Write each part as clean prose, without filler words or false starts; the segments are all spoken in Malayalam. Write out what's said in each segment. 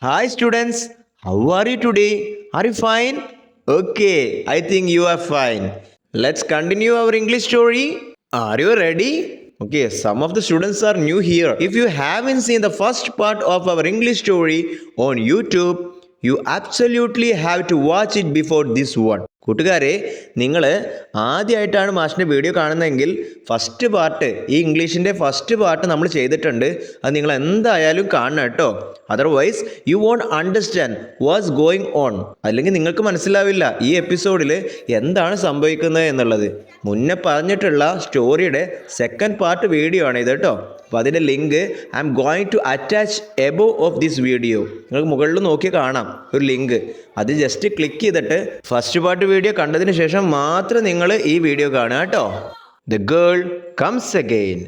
Hi students, how are you today? Are you fine? Okay, I think you are fine. Let's continue our English story. Are you ready? Okay, some of the students are new here. If you haven't seen the first part of our English story on YouTube, you absolutely have to watch it before this one. കൂട്ടുകാരെ, നിങ്ങൾ ആദ്യമായിട്ടാണ് മാഷിൻ്റെ വീഡിയോ കാണുന്നതെങ്കിൽ ഫസ്റ്റ് പാർട്ട് ഈ ഇംഗ്ലീഷിൻ്റെ ഫസ്റ്റ് പാർട്ട് നമ്മൾ ചെയ്തിട്ടുണ്ട്. അത് നിങ്ങൾ എന്തായാലും കാണണം കേട്ടോ. Otherwise you won't understand what's going on. അല്ലെങ്കിൽ നിങ്ങൾക്ക് മനസ്സിലാവില്ല ഈ എപ്പിസോഡിൽ എന്താണ് സംഭവിക്കുന്നത് എന്നുള്ളത്. മുന്നേ പറഞ്ഞിട്ടുള്ള സ്റ്റോറിയുടെ സെക്കൻഡ് പാർട്ട് വീഡിയോ ആണ് ഇത് കേട്ടോ. അപ്പോൾ അതിൻ്റെ link I'm going to attach above of this video. നിങ്ങൾക്ക് മുകളിൽ നോക്കി കാണാം ഒരു ലിങ്ക്. അത് ജസ്റ്റ് ക്ലിക്ക് ചെയ്തിട്ട് ഫസ്റ്റ് പാർട്ട് വീഡിയോ കണ്ടതിന് ശേഷം മാത്രം നിങ്ങൾ ഈ വീഡിയോ കാണുക കേട്ടോ. The girl comes again.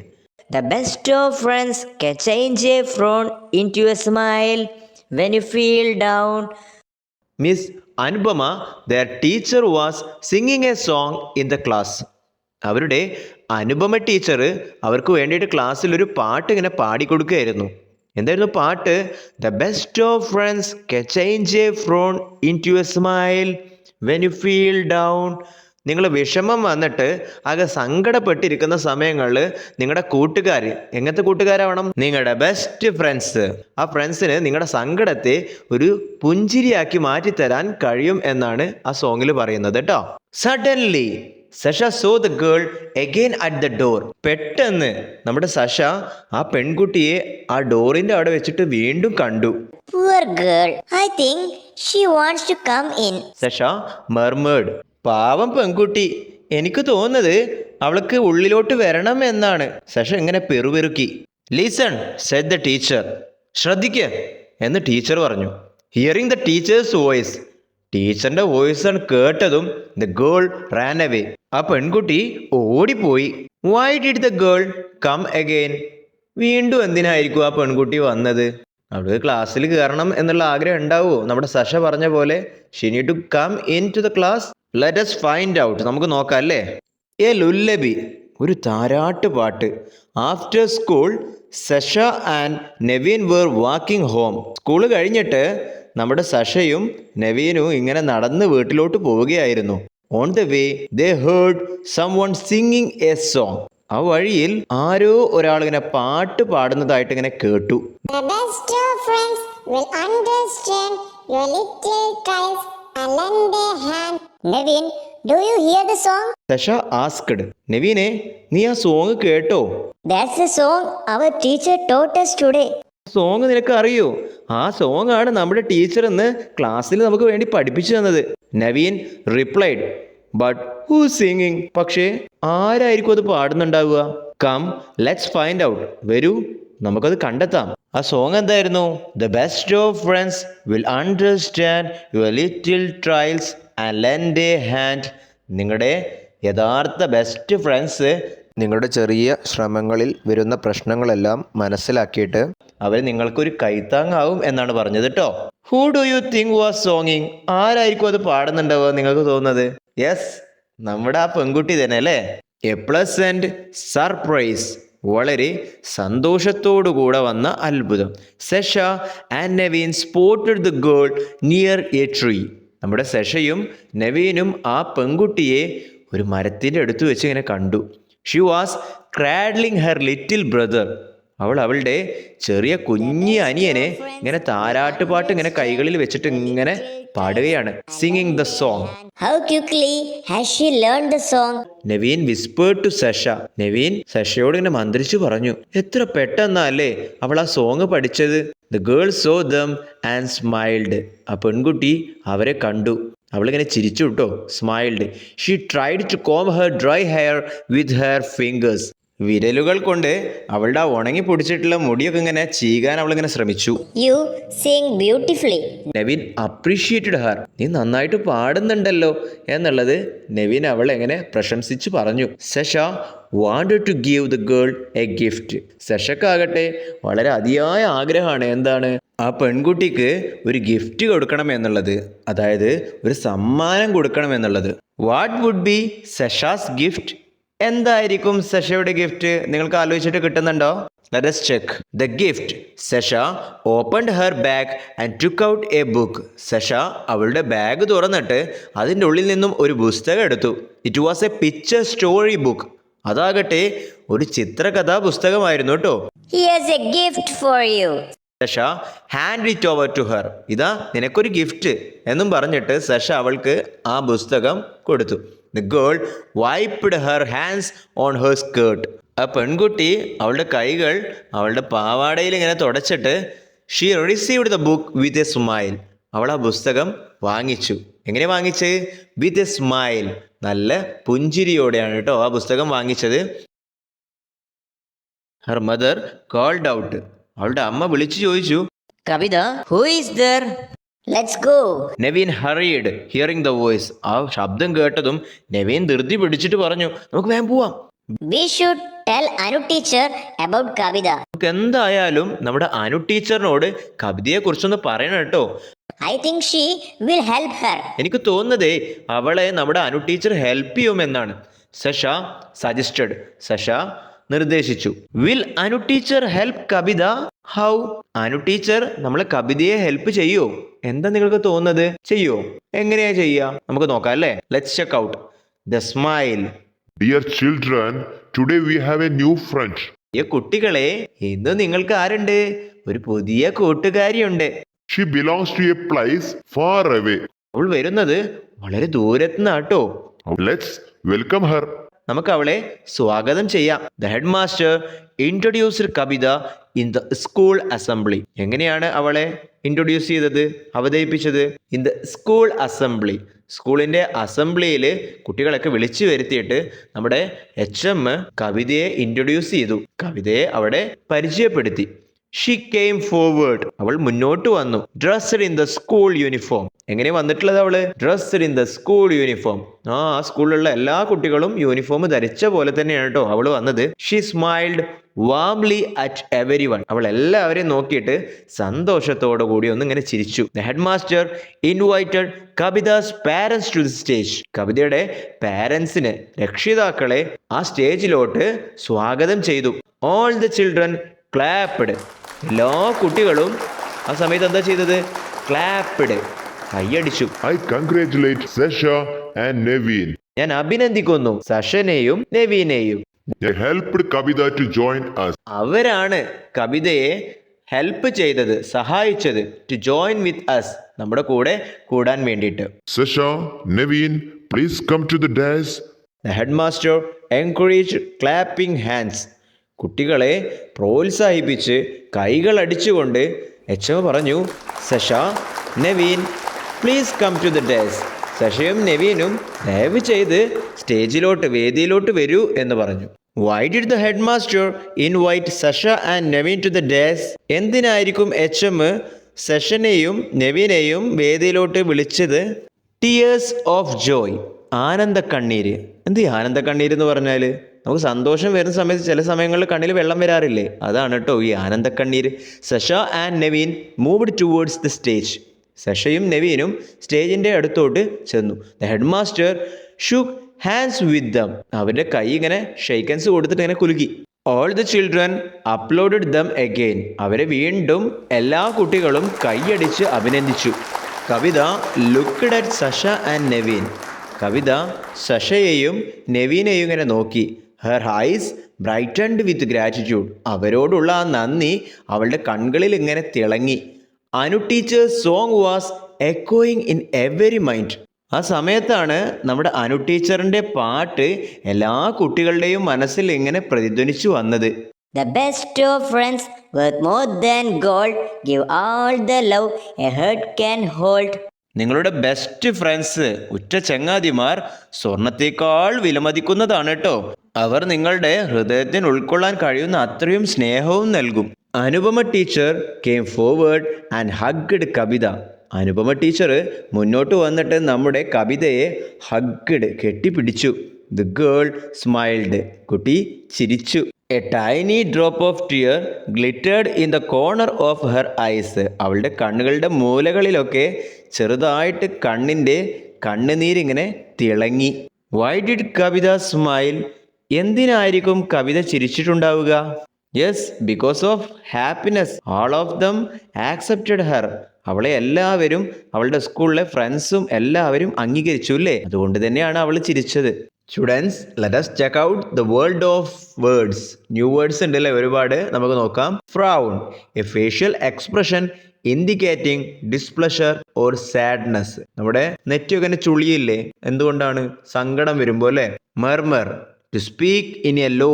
The best of friends can change a frown into a smile when you feel down. Miss Anupama, their teacher was singing a song in the class. അവരുടെ അനുപമ ടീച്ചർ അവർക്ക് വേണ്ടിയിട്ട് ക്ലാസ്സിൽ ഒരു പാട്ട് ഇങ്ങനെ പാടിക്കൊടുക്കുകയായിരുന്നു. എന്തായിരുന്നു പാട്ട്? The best of friends can change a frown into a smile when you feel down. നിങ്ങൾ വിഷമം വന്നിട്ട് ആകെ സങ്കടപ്പെട്ടിരിക്കുന്ന സമയങ്ങളിൽ നിങ്ങളുടെ കൂട്ടുകാർ, എങ്ങനത്തെ കൂട്ടുകാരാവണം? നിങ്ങളുടെ ബെസ്റ്റ് ഫ്രണ്ട്സ്. ആ ഫ്രണ്ട്സിന് നിങ്ങളുടെ സങ്കടത്തെ ഒരു പുഞ്ചിരിയാക്കി മാറ്റിത്തരാൻ കഴിയും എന്നാണ് ആ സോങ്ങിൽ പറയുന്നത് കേട്ടോ. Suddenly Sasha saw the girl again at the door. പെട്ടെന്ന് നമ്മുടെ സഷ ആ പെൺകുട്ടിയെ ആ ഡോറിന്റെ അവിടെ വെച്ചിട്ട് വീണ്ടും കണ്ടു. Poor girl, I think she wants to come in. Sasha murmured. പാവം പെൺകുട്ടി, എനിക്ക് തോന്നുന്നത് അവൾക്ക് ഉള്ളിലോട്ട് വരണം എന്നാണ്. സഷ ഇങ്ങനെ പെറുപെറുക്കി. Listen said the teacher. ശ്രദ്ധിക്കുക എന്ന് ടീച്ചർ പറഞ്ഞു. Hearing the teacher's voice. ടീച്ചറിന്റെ വോയിസ് കേട്ടതും ദ ഗേൾ റാൻ അവേ. ആ പെൺകുട്ടി ഓടിപ്പോയി. Why did the girl come again? വീണ്ടും എന്തിനായിരിക്കും ആ പെൺകുട്ടി വന്നത്? അവൾക്ക് ക്ലാസ്സിൽ കയറണം എന്നുള്ള ആഗ്രഹം ഉണ്ടാവുമോ? നമ്മുടെ സഷ പറഞ്ഞ പോലെ she need to come into the class. Let us find out. നമുക്ക് നോക്കാം അല്ലേ. എ ലുല്ലബി, ഒരു താരാട്ട് പാട്ട്. After school Sasha and Naveen were walking home. School കഴിഞ്ഞിട്ട് നമ്മുടെ സഷയും നവീനും ഇങ്ങനെ നടന്ന് വീട്ടിലോട്ട് പോവുകയായിരുന്നു. On the way they heard someone singing a song. ആ വഴിയിൽ ആരോ ഒരാൾ ഇങ്ങനെ പാട്ട് പാടുന്നതായിട്ട് ഇങ്ങനെ കേട്ടു. The best of friends will understand your little cries and lend a hand. Naveen, do you hear the song? Sasha asked. നവീനെ, നീ ആ സോങ് കേട്ടോ? That's the song our teacher taught us today. Song നിനക്ക് അറിയോ? ആ സോങ് ആണ് നമ്മുടെ ടീച്ചർ ഇന്ന് ക്ലാസ്സിൽ നമുക്ക് വേണ്ടി പഠിപ്പിച്ചു തന്നത്. Naveen replied. But who singing? പക്ഷേ ആരായിരിക്കും അത് പാടുന്നുണ്ടാവുക? Come let's find out. വരൂ, നമുക്കത് കണ്ടെത്താം. ആ സോങ് എന്തായിരുന്നു? The best of friends will understand your little trials and lend a hand. നിങ്ങളുടെ യഥാർത്ഥ ബെസ്റ്റ് ഫ്രണ്ട്സ് നിങ്ങളുടെ ചെറിയ ശ്രമങ്ങളിൽ വരുന്ന പ്രശ്നങ്ങളെല്ലാം മനസ്സിലാക്കിയിട്ട് അവർ നിങ്ങൾക്കൊരു കൈത്താങ്ങാവും എന്നാണ് പറഞ്ഞത് കേട്ടോ. Who do you think was സോങ്ങിങ്? ആരായിരിക്കും അത് പാടുന്നുണ്ടാവുക നിങ്ങൾക്ക് തോന്നുന്നത്? യെസ്, നമ്മുടെ ആ പെൺകുട്ടി തന്നെ അല്ലേ. എ പ്ലസന്റ് സർപ്രൈസ്, വളരെ സന്തോഷത്തോടുകൂടെ വന്ന അത്ഭുതം. Sasha and Naveen spotted the girl near a tree. നമ്മുടെ സഷയും നവീനും ആ പെൺകുട്ടിയെ ഒരു മരത്തിൻ്റെ അടുത്ത് വെച്ച് ഇങ്ങനെ കണ്ടു. She was cradling her little brother. അവൾ അവളുടെ ചെറിയ കുഞ്ഞി അനിയനെ ഇങ്ങനെ താരാട്ടുപാട്ട് ഇങ്ങനെ കൈകളിൽ വെച്ചിട്ട് ഇങ്ങനെ പാടുകയാണ്. Singing the song. How quickly has she learned the song? Naveen whispered to Sasha. Naveen സഷയോട് ഇങ്ങനെ മന്ത്രിച്ചു പറഞ്ഞു. എത്ര പെട്ടെന്നല്ലേ അവൾ ആ സോങ് പഠിച്ചത്. The girl saw them and smiled. ആ പെൺകുട്ടി അവരെ കണ്ടു. അവളിങ്ങനെ ചിരിച്ചു കേട്ടോ. Smiled. She tried to comb her dry hair with her fingers. വിരലുകൾ കൊണ്ട് അവളുടെ ആ ഉണങ്ങി പൊടിച്ചിട്ടുള്ള മുടിയൊക്കെ ഇങ്ങനെ ചീകാൻ അവളിങ്ങനെ ശ്രമിച്ചു. You sing beautifully. Naveen appreciated her. നീ നന്നായിട്ട് പാടുന്നുണ്ടല്ലോ എന്നുള്ളത് നവീൻ അവളെ എങ്ങനെ പ്രശംസിച്ചു പറഞ്ഞു. Sasha wanted to give the girl a gift. സഷക്കാകട്ടെ വളരെ അതിയായ ആഗ്രഹമാണ്. എന്താണ്? ആ പെൺകുട്ടിക്ക് ഒരു ഗിഫ്റ്റ് കൊടുക്കണം എന്നുള്ളത്, അതായത് ഒരു സമ്മാനം കൊടുക്കണം എന്നുള്ളത്. What would be Sasha's gift? എന്തായിരിക്കും സഷയുടെ ഗിഫ്റ്റ് നിങ്ങൾക്ക് ആലോചിച്ചിട്ട് കിട്ടുന്നുണ്ടോ? Let us check. The gift. Sasha opened her bag and took out a book. Sasha അവളുടെ ബാഗ് തുറന്നിട്ട് അതിൻ്റെ ഉള്ളിൽ നിന്നും ഒരു പുസ്തകം എടുത്തു. It was a picture story book. അതാകട്ടെ ഒരു ചിത്രകഥാ പുസ്തകമായിരുന്നു കേട്ടോ. Here's a gift for you. Sasha hand it over to her. ഇതാ നിനക്കൊരു ഗിഫ്റ്റ് എന്നും പറഞ്ഞിട്ട് സഷ അവൾക്ക് ആ പുസ്തകം കൊടുത്തു. The girl wiped her hands on her skirt. ആ പെൺകുട്ടി അവളുടെ കൈകൾ അവളുടെ പാവാടയിൽ ഇങ്ങനെ തുടച്ചിട്ട് she received the book with a smile. അവൾ ആ പുസ്തകം വാങ്ങിച്ചു. എങ്ങനെ വാങ്ങിച്ച്? With a smile. നല്ല പുഞ്ചിരിയോടെയാണ് കേട്ടോ ആ പുസ്തകം വാങ്ങിച്ചത്. Her mother called out. അവളുടെ അമ്മ വിളിച്ചു ചോദിച്ചു, Kavita, who is there? Let's go. Naveen hurried hearing the voice. ആ ശബ്ദം കേട്ടതും നെവീൻ ധൃതി പിടിച്ചിട്ട് പറഞ്ഞു, നമുക്ക് വേഗം പോവാം. We should tell Anu teacher about Kavita. നമുക്ക് എന്തായാലും നമ്മുടെ അനു ടീച്ചറിനോട് കവിതയെ കുറിച്ചൊന്ന് പറയണം കേട്ടോ. I think she will help her. എനിക്ക് തോന്നുന്നതേ അവളെ നമ്മുടെ അനു ടീച്ചർ ഹെൽപ്പ് ചെയ്യുമെന്നാണ്. സഷ സജസ്റ്റഡ്. സഷ നിർദ്ദേശിച്ചു. Will Anu teacher help Kavitha? How? Anu teacher നമ്മളെ കവിതയെ ഹെൽപ്പ് ചെയ്യോ? എന്താ നിങ്ങൾക്ക് തോന്നുന്നത്? ചെയ്യോ? എങ്ങനെയാ ചെയ്യാ? നമുക്ക് നോക്കാം അല്ലേ? Let's check out. The smile. Dear children, today we have a new friend. ഈ കുട്ടികളെ, ഇന്ന് നിങ്ങൾക്ക് ആരുണ്ട്? ഒരു പുതിയ കൂട്ടുകാരിയുണ്ട്. She belongs to a place far away. അവൾ വരുന്നത് വളരെ ദൂരത്തുനിന്നാട്ടോ. Let's welcome her. നമുക്ക് അവളെ സ്വാഗതം ചെയ്യാം. The head master introduced Kavitha in the school assembly. എങ്ങനെയാണ് അവളെ ഇൻട്രൊഡ്യൂസ് ചെയ്തത്, അവതരിപ്പിച്ചത്? In the school assembly. സ്കൂളിൻ്റെ അസംബ്ലിയിൽ കുട്ടികളൊക്കെ വിളിച്ചു വരുത്തിയിട്ട് നമ്മുടെ HM കവിതയെ ഇൻട്രൊഡ്യൂസ് ചെയ്തു. കവിതയെ അവിടെ പരിചയപ്പെടുത്തി. She came forward. അവൾ മുന്നോട്ട് വന്നു. Dressed in the school uniform. എങ്ങനെ വന്നിട്ടുള്ളത് അവള്? Dressed in the school uniform. ആ സ്കൂളിലുള്ള എല്ലാ കുട്ടികളും യൂണിഫോം ധരിച്ച പോലെ തന്നെയാണ് കേട്ടോ അവള് വന്നത്. She smiled warmly at everyone. അവൾ എല്ലാവരെയും നോക്കിയിട്ട് സന്തോഷത്തോടു കൂടി ഒന്ന് ഇങ്ങനെ ചിരിച്ചു. The head master invited Kavita's parents to the stage. കവിതയുടെ പാരന്റ്സിനെ, രക്ഷിതാക്കളെ ആ സ്റ്റേജിലോട്ട് സ്വാഗതം ചെയ്തു. All the children clapped. എല്ലാ കുട്ടികളും ആ സമയത്ത് എന്താ ചെയ്തത്? ക്ലാപ്പ്ഡ്, കൈയടിച്ചു. I congratulate Sasha and Naveen. ഞാൻ അഭിനന്ദിക്കുന്നു സഷനെയും നെവീനെയും. They helped Kavita to join us. അവരാണ് കവിതയെ ഹെൽപ്പ് ചെയ്തത്, സഹായിച്ചത്. ടു ജോയിൻ വിത്ത് അസ്, നമ്മുടെ കൂടെ കൂടാൻ വേണ്ടിയിട്ട്. Sasha, Naveen, please come to the dais. The head master encourage clapping hands. കുട്ടികളെ പ്രോത്സാഹിപ്പിച്ച് കൈകൾ അടിച്ചുകൊണ്ട് HM പറഞ്ഞു, Sasha, Naveen, please come to the dais. സഷയും നെവീനും ദയവ് ചെയ്ത് സ്റ്റേജിലോട്ട്, വേദിയിലോട്ട് വരൂ എന്ന് പറഞ്ഞു. Why did the head master invite Sasha and Naveen to the dais? എന്തിനായിരിക്കും HM സഷനെയും നെവീനെയും വേദിയിലോട്ട് വിളിച്ചത്? Tears of joy. ആനന്ദ കണ്ണീര്. എന്ത് ആനന്ദ കണ്ണീര് എന്ന് പറഞ്ഞാൽ? നമുക്ക് സന്തോഷം വരുന്ന സമയത്ത് ചില സമയങ്ങളിൽ കണ്ണിൽ വെള്ളം വരാറില്ലേ? അതാണ് കേട്ടോ ഈ ആനന്ദ കണ്ണീര്. Sasha and Naveen moved towards the stage. സഷയും നെവീനും സ്റ്റേജിൻ്റെ അടുത്തോട്ട് ചെന്നു. The head master shook hands with them. അവരുടെ കൈ ഇങ്ങനെ ഷെയ്ക്ക് ഹാൻഡ്സ് കൊടുത്തിട്ട് ഇങ്ങനെ കുലുക്കി. All the children applauded them again. അവരെ വീണ്ടും എല്ലാ കുട്ടികളും കൈയടിച്ച് അഭിനന്ദിച്ചു. Kavitha looked at Sasha and Naveen. Kavitha സഷയെയും നെവീനെയും ഇങ്ങനെ നോക്കി. Her eyes brightened with gratitude. അവരോടുള്ള ആ നന്ദി അവളുടെ കണ്ണുകളിൽ ഇങ്ങനെ തിളങ്ങി. Anu teacher's song was എക്കോയിങ് in every mind. ആ സമയത്താണ് നമ്മുടെ അനു ടീച്ചറിൻ്റെ പാട്ട് എല്ലാ കുട്ടികളുടെയും മനസ്സിൽ ഇങ്ങനെ പ്രതിധ്വനിച്ചു വന്നത്. The best of friends worth more than gold. Give all the love a heart can hold. നിങ്ങളുടെ ബെസ്റ്റ് ഫ്രണ്ട്സ്, ഉറ്റ ചങ്ങാതിമാർ സ്വർണത്തേക്കാൾ വിലമതിക്കുന്നതാണ് കേട്ടോ. അവർ നിങ്ങളുടെ ഹൃദയത്തിന് ഉൾക്കൊള്ളാൻ കഴിയുന്ന അത്രയും സ്നേഹവും നൽകും. Anupama teacher came forward and hugged Kavitha. Anupama teacher മുന്നോട്ട് വന്നിട്ട് നമ്മുടെ കവിതയെ ഹഗ്ഡ്, കെട്ടിപ്പിടിച്ചു. The girl smiled. കുട്ടി ചിരിച്ചു. A tiny drop of tear glittered in the corner of her eyes. അവളുടെ കണ്ണുകളുടെ മൂലകളിലൊക്കെ ചെറുതായിട്ട് കണ്ണുനീരിങ്ങനെ തിളങ്ങി. Why did Kavitha smile? എന്തിനായിരിക്കും കവിത ചിരിച്ചിട്ടുണ്ടാവുക? Yes, because of happiness. All of them accepted her. അവളെ എല്ലാവരും, അവളുടെ സ്കൂളിലെ ഫ്രണ്ട്സും എല്ലാവരും അംഗീകരിച്ചു അല്ലേ? അതുകൊണ്ട് തന്നെയാണ് അവൾ ചിരിച്ചത്. Students, let us check out the world of words. New words ഉണ്ടല്ലേ ഒരുപാട്, നമുക്ക് നോക്കാം. Frown, a facial expression indicating displeasure or sadness. നമ്മുടെ നെറ്റൊക്കെ ചുളിയില്ലേ, എന്തുകൊണ്ടാണ്? സങ്കടം വരുമ്പോൾ അല്ലേ? Murmur, to speak in a low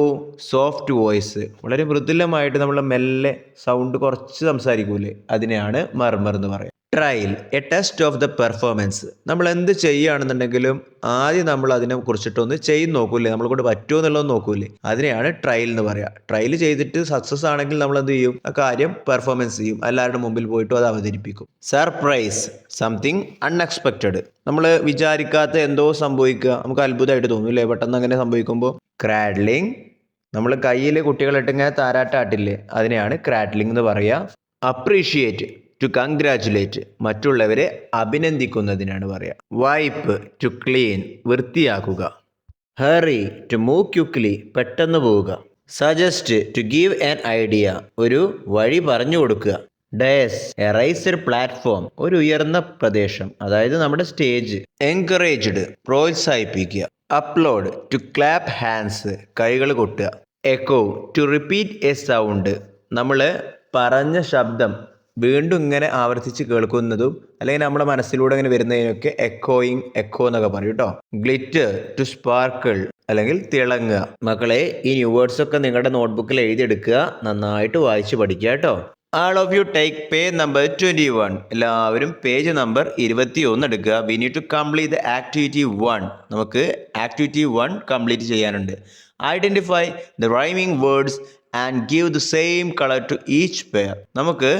soft voice. വളരെ മൃദുലമായിട്ട് നമ്മൾ മെല്ലെ സൗണ്ട് കുറച്ച് സംസാരിക്കൂലേ, അതിനെയാണ് മർമർ എന്ന് പറയുക. Trial, A test of the performance. നമ്മൾ എന്ത് ചെയ്യുകയാണെന്നുണ്ടെങ്കിലും ആദ്യം നമ്മൾ അതിനെ കുറിച്ചിട്ടൊന്ന് ചെയ്ത് നോക്കൂലേ, നമ്മളെ കൊണ്ട് പറ്റുമോ എന്നുള്ളത് നോക്കൂലേ, അതിനെയാണ് ട്രയൽ എന്ന് പറയുക. ട്രയൽ ചെയ്തിട്ട് സക്സസ് ആണെങ്കിൽ നമ്മൾ എന്ത് ചെയ്യും? ആ കാര്യം പെർഫോമൻസ് ചെയ്യും, എല്ലാവരുടെ മുമ്പിൽ പോയിട്ടും അത് അവതരിപ്പിക്കും. Surprise, something unexpected. നമ്മൾ വിചാരിക്കാത്ത എന്തോ സംഭവിക്കുക, നമുക്ക് അത്ഭുതമായിട്ട് തോന്നും അല്ലേ പെട്ടെന്ന് അങ്ങനെ സംഭവിക്കുമ്പോൾ. ക്രാഡ്ലിംഗ്, നമ്മൾ കയ്യിൽ കുട്ടികളിട്ടിങ്ങനെ താരാട്ടാട്ടില്ലേ, അതിനെയാണ് ക്രാഡ്ലിംഗ് എന്ന് പറയുക. അപ്രീഷിയേറ്റ്, ടു കൺഗ്രാറ്റുലേറ്റ്, മറ്റുള്ളവരെ അഭിനന്ദിക്കുന്നതിനാണ് പറയുക. വൈപ്പ്, ടു ക്ലീൻ, വൃത്തിയാക്കുക. ഹറി, ടു മൂവ് ക്വിക്ക്ലി, പെട്ടെന്ന് പോവുക. Suggest, to give an idea, ഒരു വഴി പറഞ്ഞു കൊടുക്കുക. ഡയസ്, എ റൈസ്ഡ് പ്ലാറ്റ്ഫോം, ഒരു ഉയർന്ന പ്രദേശം, അതായത് നമ്മുടെ സ്റ്റേജ്. എൻകറേജ്ഡ്, പ്രോത്സാഹിപ്പിക്കുക. അപ്ലോഡ്, ടു ക്ലാപ്പ് ഹാൻഡ്സ്, കൈകൾ കൊട്ടുക. Echo, to repeat a sound, നമ്മൾ പറഞ്ഞ ശബ്ദം വീണ്ടും ഇങ്ങനെ ആവർത്തിച്ച് കേൾക്കുന്നതും അല്ലെങ്കിൽ നമ്മുടെ മനസ്സിലൂടെ ഇങ്ങനെ വരുന്നതിനൊക്കെ എക്കോയിങ്, എക്കോ എന്നൊക്കെ പറയും കേട്ടോ. ഗ്ലിറ്റർ, ടു സ്പാർക്കിൾ, അല്ലെങ്കിൽ തിളങ്ങുക. മക്കളെ, ഈ ന്യൂ വേർഡ്സ് ഒക്കെ നിങ്ങളുടെ നോട്ട്ബുക്കിൽ എഴുതിയെടുക്കുക, നന്നായിട്ട് വായിച്ച് പഠിക്കുക കേട്ടോ. All of you take page number 21. എല്ലാവരും പേജ് നമ്പർ 21 എടുക്കുക. We need to complete the activity 1. നമുക്ക് ആക്ടിവിറ്റി 1 കംപ്ലീറ്റ് ചെയ്യാനുണ്ട്. Identify the rhyming words and give the same colour to each pair. നമുക്ക്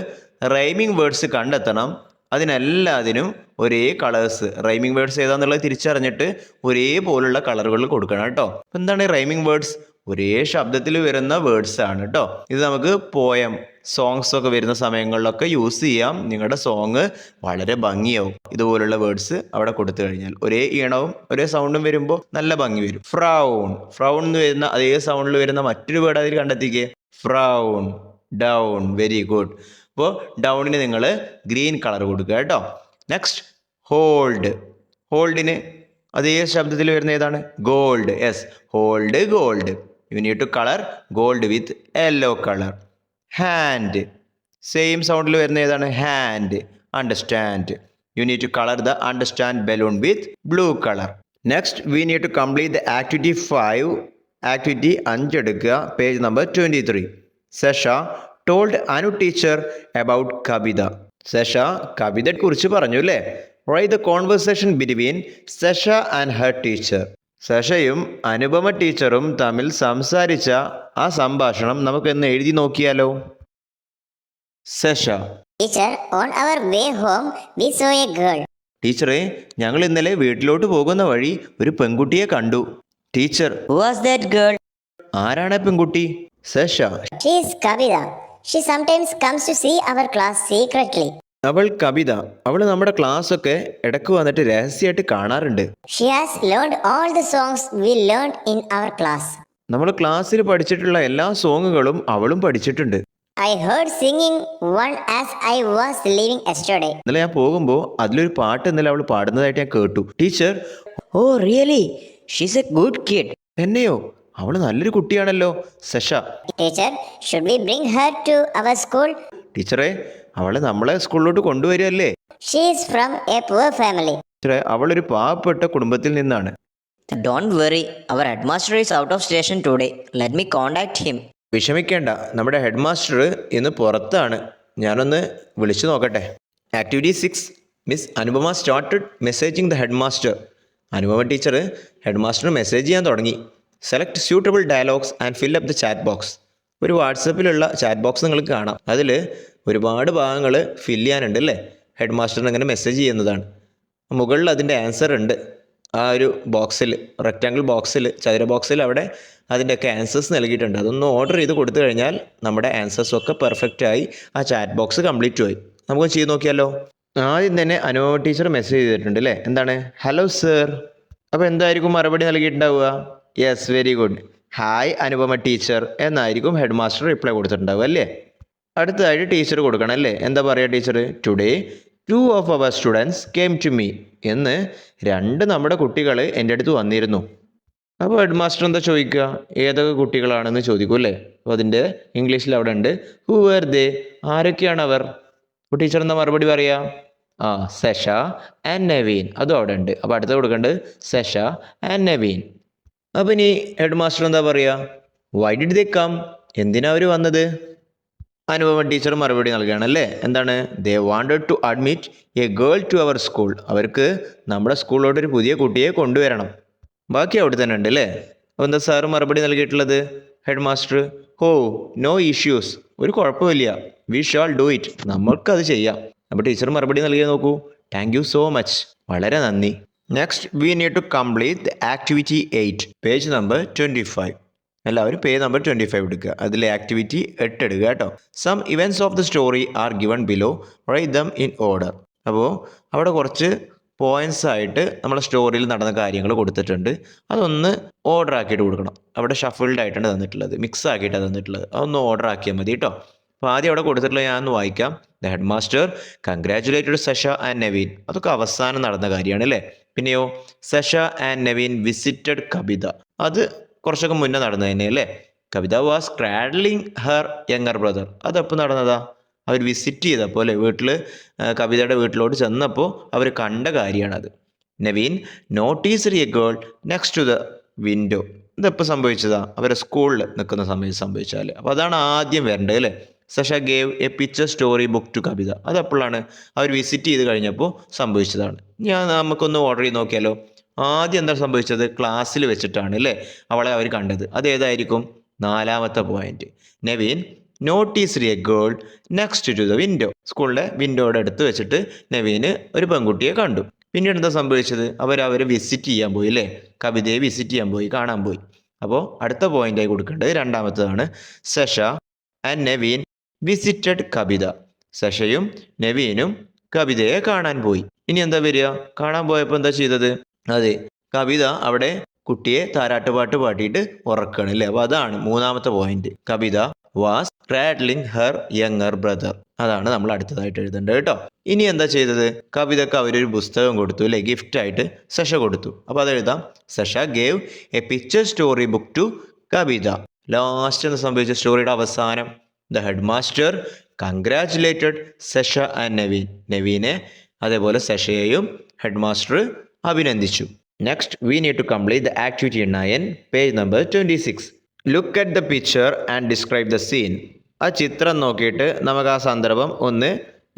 റൈമിംഗ് വേർഡ്സ് കണ്ടെത്തണം, അതിനെല്ലാത്തിനും ഒരേ കളേഴ്സ്, റൈമിംഗ് വേർഡ്സ് ഏതാണെന്നുള്ളത് തിരിച്ചറിഞ്ഞിട്ട് ഒരേപോലുള്ള കളറുകൾ കൊടുക്കണം കേട്ടോ. എന്താണ് റൈമിംഗ് വേർഡ്സ്? ഒരേ ശബ്ദത്തിൽ വരുന്ന വേർഡ്സ് ആണ് കേട്ടോ. ഇത് നമുക്ക് പോയം, സോങ്സ് ഒക്കെ വരുന്ന സമയങ്ങളിലൊക്കെ യൂസ് ചെയ്യാം. നിങ്ങളുടെ സോങ് വളരെ ഭംഗിയാവും ഇതുപോലുള്ള വേർഡ്സ് അവിടെ കൊടുത്തു കഴിഞ്ഞാൽ. ഒരേ ഈണവും ഒരേ സൗണ്ടും വരുമ്പോൾ നല്ല ഭംഗി വരും. ഫ്രൗൺ, ഫ്രൗൺ എന്ന് വരുന്ന അതേ സൗണ്ടിൽ വരുന്ന മറ്റൊരു വേർഡ് അതിൽ കണ്ടെത്തിക്കേ. ഫ്രൗൺ, ഡൗൺ. Very good. അപ്പോൾ ഡൗണിന് നിങ്ങൾ ഗ്രീൻ കളർ കൊടുക്കുക കേട്ടോ. Next, hold. ഹോൾഡിന് അതേ ശബ്ദത്തിൽ വരുന്ന ഏതാണ്? Gold. Yes, hold, gold. You need to colour gold with yellow colour. Hand, same സൗണ്ടിൽ വരുന്ന ഏതാണ്? Hand. Understand. You need to colour the understand balloon with blue colour. Next, we need to complete the activity 5. Activity 5 എടുക്കുക, page number 23. Sasha told Anu teacher about Kavitha. Sasha കവിതയെ കുറിച്ച് പറഞ്ഞു അല്ലേ? Write the conversation between Sasha and her teacher. സെഷയും അനുപമ ടീച്ചറും തമ്മിൽ സംസാരിച്ച ആ സംഭാഷണം നമുക്കൊന്ന് എഴുതി നോക്കിയാലോ? സെഷ, Teacher, on our way home, we saw a girl. ടീച്ചറെ, ഞങ്ങൾ ഇന്നലെ വീട്ടിലോട്ട് പോകുന്ന വഴി ഒരു പെൺകുട്ടിയെ കണ്ടു. Teacher, Who was that girl? ആരാണ് ആ പെൺകുട്ടി? സെഷ, She is Kavita. She sometimes comes to see our class secretly. അവൾ കവിത. അവൾ നമ്മുടെ ക്ലാസ് ഒക്കെ ഇടയ്ക്ക് വന്നിട്ട് രഹസ്യമായിട്ട് കാണാറുണ്ട്. She has learned all the songs we learned in our class. നമ്മൾ ക്ലാസ്സിൽ പഠിച്ചിട്ടുള്ള എല്ലാ സോങ്ങുകളും അവളും പഠിച്ചിട്ടുണ്ട്. I heard singing one as I was leaving yesterday. ഇന്നലെ ഞാൻ പോകുമ്പോൾ അതിലൊരു പാട്ട് ഇന്നലെ അവൾ പാടുന്നതായിട്ട് ഞാൻ കേട്ടു. Teacher, Oh, really? She's a good kid. എന്നെയോ? അവൾ നല്ലൊരു കുട്ടിയാണല്ലോ. സെഷ, Teacher, should we bring her to our school? ടീച്ചറെ, അവളെ നമ്മളെ സ്കൂളിലോട്ട് കൊണ്ടുവരികയല്ലേ? She is from a poor family. ടീച്ചറെ, അവളൊരു പാവപ്പെട്ട കുടുംബത്തിൽ നിന്നാണ്. Don't worry, our headmaster is out of station today. Let me contact him. വിഷമിക്കേണ്ട, നമ്മുടെ ഹെഡ് മാസ്റ്റർ ഇന്ന് പുറത്താണ്. ഞാനൊന്ന് വിളിച്ചു നോക്കട്ടെ. Activity 6. Miss Anupama started messaging the head master. Anupama teacher head മാസ്റ്ററിന് മെസ്സേജ് ചെയ്യാൻ തുടങ്ങി. Select suitable dialogues and fill up the chat box. ഒരു വാട്സപ്പിലുള്ള ചാറ്റ് ബോക്സ് നിങ്ങൾക്ക് കാണാം. അതിൽ ഒരുപാട് ഭാഗങ്ങൾ ഫില്ല് ചെയ്യാനുണ്ട് അല്ലേ? ഹെഡ് മാസ്റ്ററിന് അങ്ങനെ മെസ്സേജ് ചെയ്യുന്നതാണ്. മുകളിൽ അതിൻ്റെ ആൻസർ ഉണ്ട്. ആ ഒരു ബോക്സിൽ, റെക്റ്റാങ്കിൾ ബോക്സിൽ, ചതുര ബോക്സിൽ അവിടെ അതിൻ്റെയൊക്കെ ആൻസേഴ്സ് നൽകിയിട്ടുണ്ട്. അതൊന്ന് ഓർഡർ ചെയ്ത് കൊടുത്തു കഴിഞ്ഞാൽ നമ്മുടെ ആൻസേഴ്സൊക്കെ പെർഫെക്റ്റായി ആ ചാറ്റ് ബോക്സ് കംപ്ലീറ്റ് ആയി. നമുക്ക് ചെയ്ത് നോക്കിയാലോ? ആദ്യം തന്നെ അനുപമ ടീച്ചർ മെസ്സേജ് ചെയ്തിട്ടുണ്ട് അല്ലേ? എന്താണ്? Hello sir. അപ്പോൾ എന്തായിരിക്കും മറുപടി നൽകിയിട്ടുണ്ടാവുക? Yes, very good. Hi Anupama teacher എന്നായിരിക്കും ഹെഡ് മാസ്റ്റർ റിപ്ലൈ കൊടുത്തിട്ടുണ്ടാവുക അല്ലേ. അടുത്തതായിട്ട് ടീച്ചർ കൊടുക്കണം അല്ലേ. എന്താ പറയുക teacher? Today 2 of our students came to me എന്ന് 2 നമ്മുടെ കുട്ടികൾ എൻ്റെ അടുത്ത് വന്നിരുന്നു. അപ്പോൾ ഹെഡ് മാസ്റ്റർ എന്താ ചോദിക്കുക? ഏതൊക്കെ കുട്ടികളാണെന്ന് ചോദിക്കും അല്ലേ. അപ്പോൾ അതിൻ്റെ ഇംഗ്ലീഷിൽ അവിടെ ഉണ്ട് ഹു വെർ ദേ, ആരൊക്കെയാണ് അവർ. അപ്പോൾ ടീച്ചർ എന്താ മറുപടി പറയുക? സെഷ ആൻഡ് നവീൻ, അതും അവിടെ ഉണ്ട്. അപ്പോൾ അടുത്ത കൊടുക്കേണ്ടത് സെഷ ആൻഡ് നവീൻ. അപ്പോൾ ഇനി ഹെഡ് മാസ്റ്റർ എന്താ പറയുക? വൈ ഡിഡ് ദേ കം, എന്തിനാ അവർ വന്നത്? അനുപമ ടീച്ചർ മറുപടി നൽകുകയാണ് അല്ലേ. എന്താണ്? They wanted to admit a girl to our school, അവർക്ക് നമ്മുടെ സ്കൂളിലോട്ട് ഒരു പുതിയ കുട്ടിയെ കൊണ്ടുവരണം. ബാക്കി അവിടെ തന്നെ ഉണ്ട് അല്ലേ. അപ്പോൾ എന്താ സാറ് മറുപടി നൽകിയിട്ടുള്ളത്? ഹെഡ് മാസ്റ്റർ നോ ഇഷ്യൂസ്, ഒരു കുഴപ്പമില്ല, വി ഷാൾ ഡു ഇറ്റ്, നമ്മൾക്കത് ചെയ്യാം. അപ്പോൾ ടീച്ചർ മറുപടി നൽകിയത് നോക്കൂ, താങ്ക് യു സോ മച്ച്, വളരെ നന്ദി. Next we need to complete the activity 8, page number 25. എല്ലാവരും പേജ് നമ്പർ 25 എടുക്കുക. അതിലെ ആക്ടിവിറ്റി 8 എടുക്കുക കേട്ടോ. Some events of the story are given below, write them in order. അപ്പോൾ അവിടെ കുറച്ച് പോയിൻറ്റ്സ് ആയിട്ട് നമ്മുടെ സ്റ്റോറിയിൽ നടന്ന കാര്യങ്ങൾ കൊടുത്തിട്ടുണ്ട്. അതൊന്ന് ഓർഡർ ആക്കിയിട്ട് കൊടുക്കണം. അവിടെ ഷഫിൾഡ് ആയിട്ടാണ് തന്നിട്ടുള്ളത്, മിക്സ് ആക്കിയിട്ടാണ് തന്നിട്ടുള്ളത്. അതൊന്ന് ഓർഡർ ആക്കിയാൽ മതി കേട്ടോ. അപ്പോൾ ആദ്യം അവിടെ കൊടുത്തിട്ടുള്ളത് ഞാനൊന്ന് വായിക്കാം. The head master congratulated Sesha and Naveen, അതൊക്കെ അവസാനം നടന്ന കാര്യമാണ് അല്ലേ. പിന്നെയോ സെഷ ആൻഡ് നവീൻ വിസിറ്റഡ് കവിത, അത് കുറച്ചൊക്കെ മുന്നേ നടന്നു തന്നെ അല്ലേ. Kavitha was cradling her younger brother, അതെപ്പോൾ നടന്നതാ? അവർ വിസിറ്റ് ചെയ്തപ്പോൾ അല്ലേ, കവിതയുടെ വീട്ടിലോട്ട് ചെന്നപ്പോൾ അവർ കണ്ട കാര്യമാണത്. Naveen noticed a girl next to the window, ഇതെപ്പോൾ സംഭവിച്ചതാ? അവരെ സ്കൂളിൽ നിൽക്കുന്ന സമയത്ത് സംഭവിച്ചാൽ. അപ്പോൾ അതാണ് ആദ്യം വരേണ്ടത് അല്ലേ. Sesha gave a picture story book to Kavitha, അതെപ്പോഴാണ്? അവർ വിസിറ്റ് ചെയ്ത് കഴിഞ്ഞപ്പോൾ സംഭവിച്ചതാണ്. നമുക്കൊന്ന് ഓർഡർ ചെയ്ത് നോക്കിയാലോ. ആദ്യം എന്താ സംഭവിച്ചത്? ക്ലാസ്സിൽ വെച്ചിട്ടാണ് അല്ലേ അവളെ അവർ കണ്ടത്. അതേതായിരിക്കും? 4ാമത്തെ point. Naveen noticed a girl next to the window, സ്കൂളിൻ്റെ വിൻഡോയുടെ അടുത്ത് വെച്ചിട്ട് നവീന് ഒരു പെൺകുട്ടിയെ കണ്ടു. പിന്നീട് എന്താ സംഭവിച്ചത്? അവരെ വിസിറ്റ് ചെയ്യാൻ പോയി അല്ലേ, കവിതയെ വിസിറ്റ് ചെയ്യാൻ പോയി, കാണാൻ പോയി. അപ്പോൾ അടുത്ത പോയിന്റായി കൊടുക്കേണ്ടത് 2ാമത്തതാണ്. സെഷ ആൻഡ് നവീൻ വിസിറ്റഡ് കവിത, സെഷയും നവീനും കവിതയെ കാണാൻ പോയി. ഇനി എന്താ വരിക? കാണാൻ പോയപ്പോൾ എന്താ ചെയ്തത്? അതെ, കവിത അവിടെ കുട്ടിയെ താരാട്ടുപാട്ട് പാടിയിട്ട് ഉറക്കണം അല്ലേ. അപ്പോൾ അതാണ് 3ാമത്തെ point. Kavitha was cradling her younger brother, അതാണ് നമ്മൾ അടുത്തതായിട്ട് എഴുതേണ്ടത് കേട്ടോ. ഇനി എന്താ ചെയ്തത്? കവിതക്ക് അവരൊരു പുസ്തകം കൊടുത്തു അല്ലേ, ഗിഫ്റ്റായിട്ട് സെഷ കൊടുത്തു. അപ്പോൾ അത് എഴുതാം. Sesha gave a picture story book to Kavitha. Last എന്ന് സംഭവിച്ച സ്റ്റോറിയുടെ അവസാനം the head master congratulated Sesha and Naveen, നവീനെ അതേപോലെ സെഷയെയും ഹെഡ് മാസ്റ്റർ അഭിനന്ദിച്ചു. Next we need to complete the activity 9, page number 26. Look at the picture and describe the scene. ആ ചിത്രം നോക്കിയിട്ട് നമുക്ക് ആ സന്ദർഭം ഒന്ന്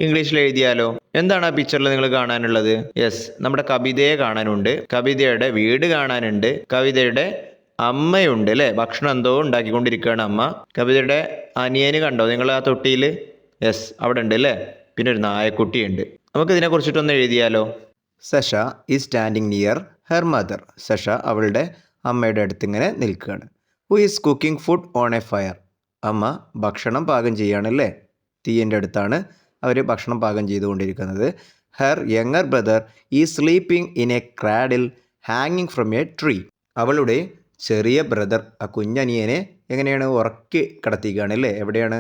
ഇംഗ്ലീഷിൽ എഴുതിയാലോ. എന്താണ് ആ പിക്ചറിൽ നിങ്ങൾ കാണാനുള്ളത്? യെസ്, നമ്മുടെ കവിതയെ കാണാനുണ്ട്, കവിതയുടെ വീട് കാണാനുണ്ട്, കവിതയുടെ അമ്മയുണ്ട് അല്ലേ, ഭക്ഷണം എന്തോ ഉണ്ടാക്കിക്കൊണ്ടിരിക്കുകയാണ് അമ്മ. കവിതയുടെ അനിയന് കണ്ടോ നിങ്ങൾ ആ തൊട്ടിയിൽ? യെസ്, അവിടെ ഉണ്ട് അല്ലേ. പിന്നെ ഒരു നായക്കുട്ടിയുണ്ട്. നമുക്ക് ഇതിനെ കുറിച്ചിട്ടൊന്ന് എഴുതിയാലോ. Sesha is standing near her mother, Sesha അവളുടെ അമ്മയുടെ അടുത്ത് ഇങ്ങനെ നിൽക്കുകയാണ്. Who is cooking food on a fire, അമ്മ ഭക്ഷണം പാകം ചെയ്യുകയാണല്ലേ, തീയൻ്റെ അടുത്താണ് അവർ ഭക്ഷണം പാകം ചെയ്തുകൊണ്ടിരിക്കുന്നത്. Her younger brother is sleeping in A cradle ഹാങ്ങിങ് ഫ്രം എ ട്രീ, അവളുടെ ചെറിയ ബ്രദർ ആ കുഞ്ഞനിയനെ എങ്ങനെയാണ് ഉറക്കി കിടത്തിക്കുകയാണ് അല്ലേ. എവിടെയാണ്?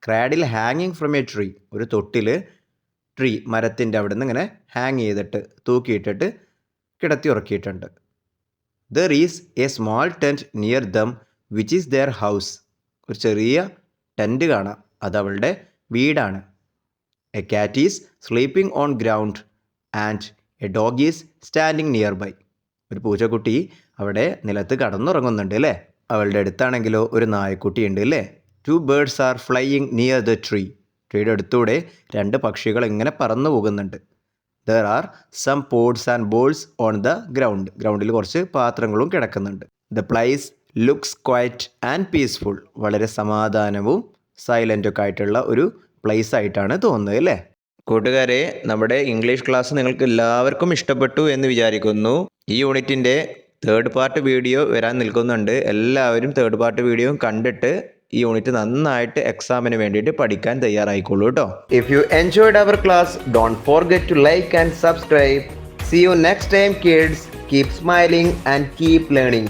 ക്രാഡിൽ ഹാങ്ങിങ് ഫ്രം എ ട്രീ, ഒരു തൊട്ടിൽ ട്രീ മരത്തിൻ്റെ അവിടെ നിന്ന് ഇങ്ങനെ ഹാങ് ചെയ്തിട്ട് തൂക്കിയിട്ടിട്ട് കിടത്തി ഉറക്കിയിട്ടുണ്ട്. There is a small tent near them which is their house, ഒരു ചെറിയ ടെൻറ്റ് കാണാം, അത് അവളുടെ വീടാണ്. A cat is sleeping on ground and a dog is standing nearby, ഒരു പൂച്ചക്കുട്ടി അവിടെ നിലത്ത് കടന്നുറങ്ങുന്നുണ്ട് അല്ലേ. അവളുടെ അടുത്താണെങ്കിലോ ഒരു നായക്കുട്ടി ഉണ്ട് അല്ലേ. 2 birds are flying near the tree, ട്രീയുടെ അടുത്തൂടെ 2 പക്ഷികൾ ഇങ്ങനെ പറന്നു പോകുന്നുണ്ട്. There are some pots and bowls on the ground, ഗ്രൗണ്ടിൽ കുറച്ച് പാത്രങ്ങളും കിടക്കുന്നുണ്ട്. The place looks quiet and peaceful, വളരെ സമാധാനവും സൈലൻ്റൊക്കെ ആയിട്ടുള്ള ഒരു പ്ലേസ് ആയിട്ടാണ് തോന്നുന്നത് അല്ലേ. കൂട്ടുകാരെ, നമ്മുടെ ഇംഗ്ലീഷ് ക്ലാസ് നിങ്ങൾക്ക് എല്ലാവർക്കും ഇഷ്ടപ്പെട്ടു എന്ന് വിചാരിക്കുന്നു. ഈ യൂണിറ്റിൻ്റെ 3rd പാർട്ട് വീഡിയോ വരാൻ നിൽക്കുന്നുണ്ട്. എല്ലാവരും 3rd പാർട്ട് വീഡിയോ കണ്ടിട്ട് ഈ യൂണിറ്റ് നന്നായിട്ട് എക്സാമിന് വേണ്ടിയിട്ട് പഠിക്കാൻ തയ്യാറായിക്കോളൂ കേട്ടോ. If you enjoyed our class, don't forget to like and subscribe. See you next time kids. Keep smiling and keep learning.